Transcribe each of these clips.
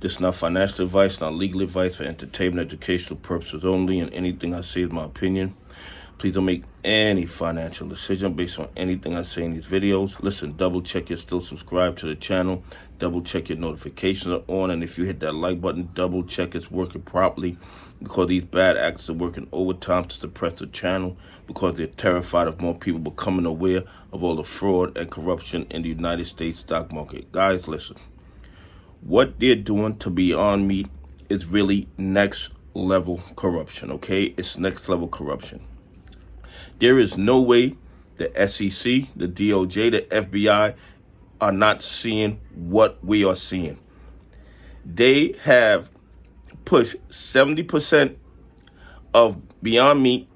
This is not financial advice, not legal advice, for entertainment, educational purposes only, and anything I say is my opinion. Please don't make any financial decision based on anything I say in these videos. Listen, double check you're still subscribed to the channel. Double check your notifications are on. And if you hit that like button, double check it's working properly, because these bad actors are working overtime to suppress the channel, because they're terrified of more people becoming aware of all the fraud and corruption in the United States stock market. Guys, listen. What they're doing to Beyond Meat is really next level corruption, okay? It's next level corruption. There is no way the SEC, the DOJ, the FBI are not seeing what we are seeing. They have pushed 70% of Beyond Meat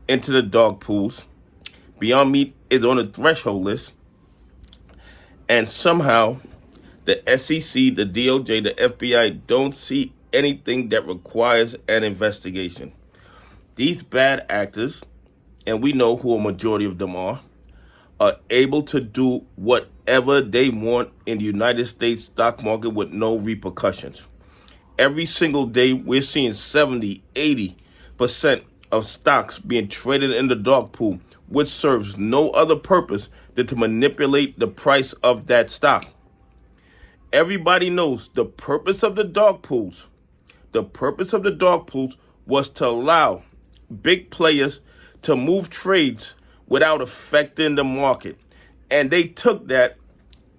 into the dog pools. Beyond Meat is on the threshold list. And somehow the SEC, the DOJ, the FBI don't see anything that requires an investigation. These bad actors, and we know who a majority of them are able to do whatever they want in the United States stock market with no repercussions. Every single day, we're seeing 70, 80% of stocks being traded in the dog pool, which serves no other purpose than to manipulate the price of that stock. Everybody knows the purpose of the dog pools. The purpose of the dog pools was to allow big players to move trades without affecting the market. And they took that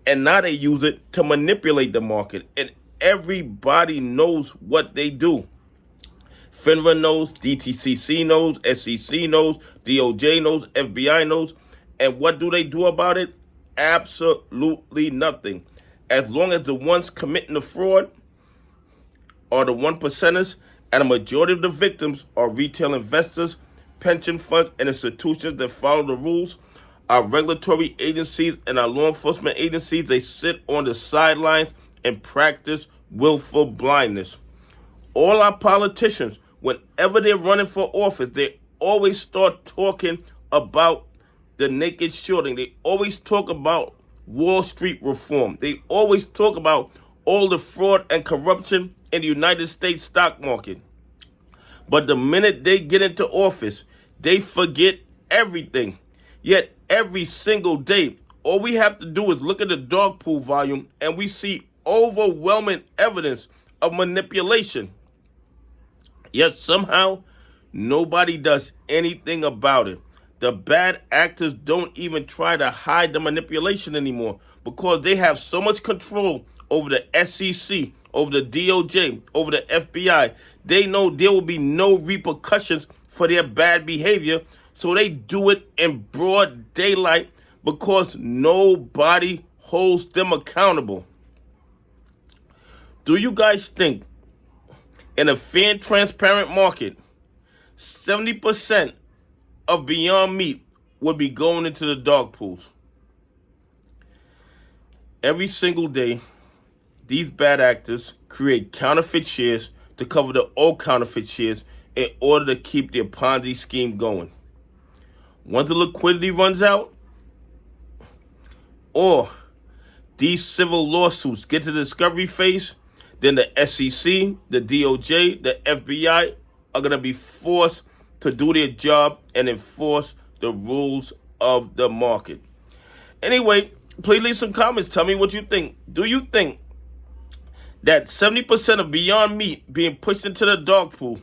and now they use it to manipulate the market. And everybody knows what they do. FINRA knows, DTCC knows, SEC knows, DOJ knows, FBI knows. And what do they do about it? Absolutely nothing. As long as the ones committing the fraud are the 1%ers, and a majority of the victims are retail investors, pension funds, and institutions that follow the rules, our regulatory agencies and our law enforcement agencies, they sit on the sidelines and practice willful blindness. All our politicians, whenever they're running for office, they always start talking about the naked shorting. They always talk about Wall Street reform. They always talk about all the fraud and corruption in the United States stock market. But the minute they get into office, they forget everything. Yet every single day, all we have to do is look at the dog pool volume and we see overwhelming evidence of manipulation. Yet somehow, nobody does anything about it. The bad actors don't even try to hide the manipulation anymore, because they have so much control over the SEC, over the DOJ, over the FBI. They know there will be no repercussions for their bad behavior, so they do it in broad daylight because nobody holds them accountable. Do you guys think in a fair and transparent market, 70% of Beyond Meat would be going into the dog pools? Every single day, these bad actors create counterfeit shares to cover the old counterfeit shares in order to keep their Ponzi scheme going. Once the liquidity runs out, or these civil lawsuits get to the discovery phase, then the SEC, the DOJ, the FBI are going to be forced to do their job and enforce the rules of the market. Anyway, please leave some comments. Tell me what you think. Do you think that 70% of Beyond Meat being pushed into the dog pool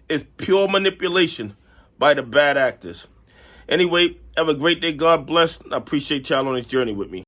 is pure manipulation by the bad actors? Anyway, have a great day. God bless. I appreciate y'all on this journey with me.